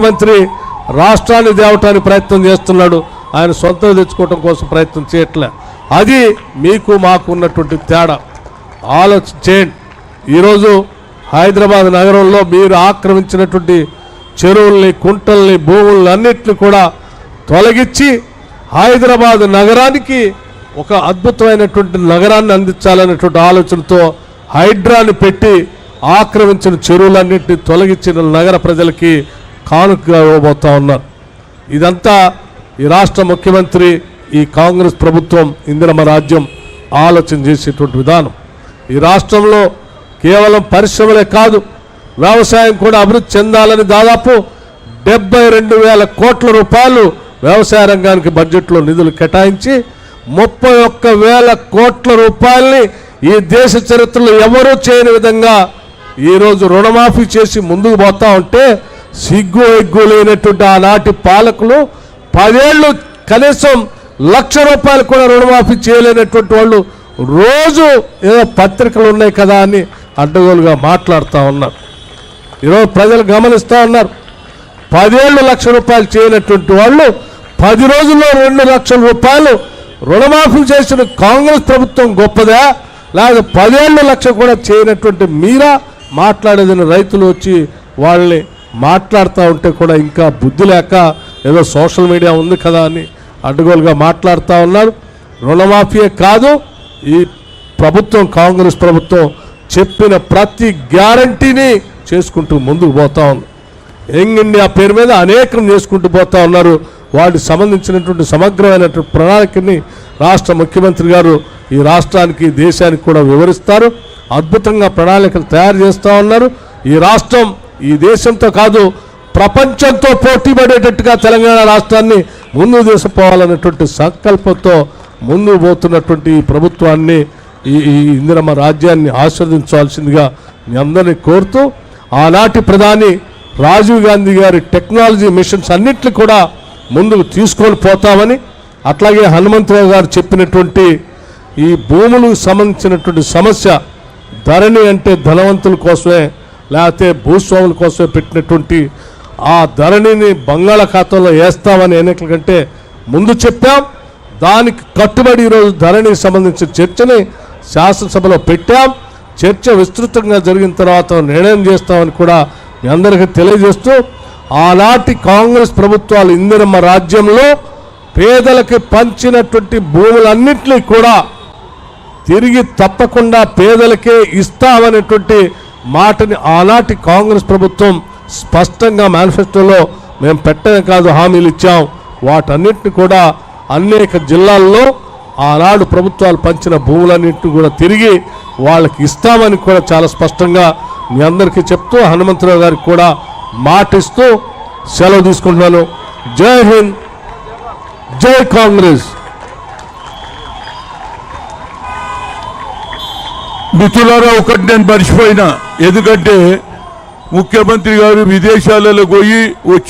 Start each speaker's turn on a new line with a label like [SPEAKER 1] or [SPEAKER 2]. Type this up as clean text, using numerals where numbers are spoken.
[SPEAKER 1] మంత్రి రాష్ట్రాన్ని దేవటానికి ప్రయత్నం చేస్తున్నాడు. ఆయన సొంతం తెచ్చుకోవడం కోసం ప్రయత్నం చేయట్లే. అది మీకు మాకు ఉన్నటువంటి తేడా. ఆలోచించేయండి. ఈరోజు హైదరాబాద్ నగరంలో మీరు ఆక్రమించినటువంటి చెరువుల్ని, కుంటల్ని, భూముల్ని అన్నిటిని కూడా తొలగించి హైదరాబాద్ నగరానికి ఒక అద్భుతమైనటువంటి నగరాన్ని అందించాలనేటువంటి ఆలోచనతో హైడ్రాని పెట్టి ఆక్రమించిన చెరువులన్నింటినీ తొలగించిన నగర ప్రజలకి కానుకగా ఇవ్వబోతా ఉన్నారు. ఇదంతా ఈ రాష్ట్ర ముఖ్యమంత్రి, ఈ కాంగ్రెస్ ప్రభుత్వం, ఇందిరమ్మ రాజ్యం ఆలోచన చేసేటువంటి విధానం. ఈ రాష్ట్రంలో కేవలం పరిశ్రమలే కాదు, వ్యవసాయం కూడా అభివృద్ధి చెందాలని దాదాపు 72,000 కోట్ల రూపాయలు వ్యవసాయ రంగానికి బడ్జెట్లో నిధులు కేటాయించి 31,000 కోట్ల రూపాయలని ఈ దేశ చరిత్రలో ఎవరూ చేయని విధంగా ఈరోజు రుణమాఫీ చేసి ముందుకు పోతా ఉంటే సిగ్గు ఎగ్గు లేనటువంటి ఆనాటి పాలకులు 10 ఏళ్ళు కనీసం ₹1,00,000 కూడా రుణమాఫీ చేయలేనటువంటి వాళ్ళు రోజు ఏదో పత్రికలు ఉన్నాయి కదా అని అడ్డగోలుగా మాట్లాడుతూ ఉన్నారు. ఈరోజు ప్రజలు గమనిస్తూ ఉన్నారు. 10 ఏళ్ళు ₹1,00,000 చేయనటువంటి వాళ్ళు 10 రోజుల్లో ₹2,00,000 రుణమాఫీ చేసిన కాంగ్రెస్ ప్రభుత్వం గొప్పదా, లేదా 10 ఏళ్ళు ₹1,00,000 కూడా చేయనటువంటి మీరా మాట్లాడేదని రైతులు వచ్చి వాళ్ళని మాట్లాడుతూ ఉంటే కూడా ఇంకా బుద్ధి లేక ఏదో సోషల్ మీడియా ఉంది కదా అని అడ్డగోలుగా మాట్లాడుతూ ఉన్నారు. రుణమాఫీయే కాదు, ఈ ప్రభుత్వం, కాంగ్రెస్ ప్రభుత్వం చెప్పిన ప్రతి గ్యారంటీని చేసుకుంటూ ముందుకు పోతా ఉంది. యంగ్ ఇండియా పేరు మీద అనేకం చేసుకుంటూ పోతా ఉన్నారు. వాటికి సంబంధించినటువంటి సమగ్రమైనటువంటి ప్రణాళికని రాష్ట్ర ముఖ్యమంత్రి గారు ఈ రాష్ట్రానికి, దేశానికి కూడా వివరిస్తారు. అద్భుతంగా ప్రణాళికలు తయారు చేస్తూ ఉన్నారు. ఈ రాష్ట్రం ఈ దేశంతో కాదు, ప్రపంచంతో పోటీ పడేటట్టుగా తెలంగాణ రాష్ట్రాన్ని ముందుకు తీసుకుపోవాలన్నటువంటి సంకల్పంతో ముందుకు పోతున్నటువంటి ఈ ప్రభుత్వాన్ని, ఈ ఇందిరమ్మ రాజ్యాన్ని ఆశీర్వదించాల్సిందిగా మీ అందరినీ కోరుతూ, ఆనాటి ప్రధాని రాజీవ్ గాంధీ గారి టెక్నాలజీ మిషన్స్ అన్నింటినీ కూడా ముందుకు తీసుకొని పోతామని, అట్లాగే హనుమంతరావు గారు చెప్పినటువంటి ఈ భూములకు సంబంధించినటువంటి సమస్య, ధరణి అంటే ధనవంతుల కోసమే లేకపోతే భూస్వాముల కోసమే పెట్టినటువంటి ఆ ధరణిని బంగాళాఖాతంలో వేస్తామని ఎన్నికల కంటే ముందు చెప్పాం. దానికి కట్టుబడి ఈరోజు ధరణికి సంబంధించిన చర్చని శాసనసభలో పెట్టాం. చర్చ విస్తృతంగా జరిగిన తర్వాత నిర్ణయం చేస్తామని కూడా మీ అందరికీ తెలియజేస్తూ, ఆనాటి కాంగ్రెస్ ప్రభుత్వాలు ఇందిరమ్మ రాజ్యంలో పేదలకి పంచినటువంటి భూములన్నింటినీ కూడా తిరిగి తప్పకుండా పేదలకే ఇస్తామనేటువంటి మాటని ఆనాటి కాంగ్రెస్ ప్రభుత్వం స్పష్టంగా మేనిఫెస్టోలో మేము పెట్టనే కాదు హామీలు ఇచ్చాం. వాటన్నిటిని కూడా అనేక జిల్లాల్లో ఆనాడు ప్రభుత్వాలు పంచిన భూములన్నింటినీ కూడా తిరిగి వాళ్ళకి ఇస్తామని కూడా చాలా స్పష్టంగా మీ అందరికీ చెప్తూ, హనుమంతరావు గారికి కూడా మాటిస్తూ సెలవు తీసుకుంటున్నాను. జై హింద్, జై కాంగ్రెస్.
[SPEAKER 2] మిత్రులారా, ఒకటి నేను మర్చిపోయినా, ఎందుకంటే ముఖ్యమంత్రి గారు విదేశాలలో పోయి వచ్చిన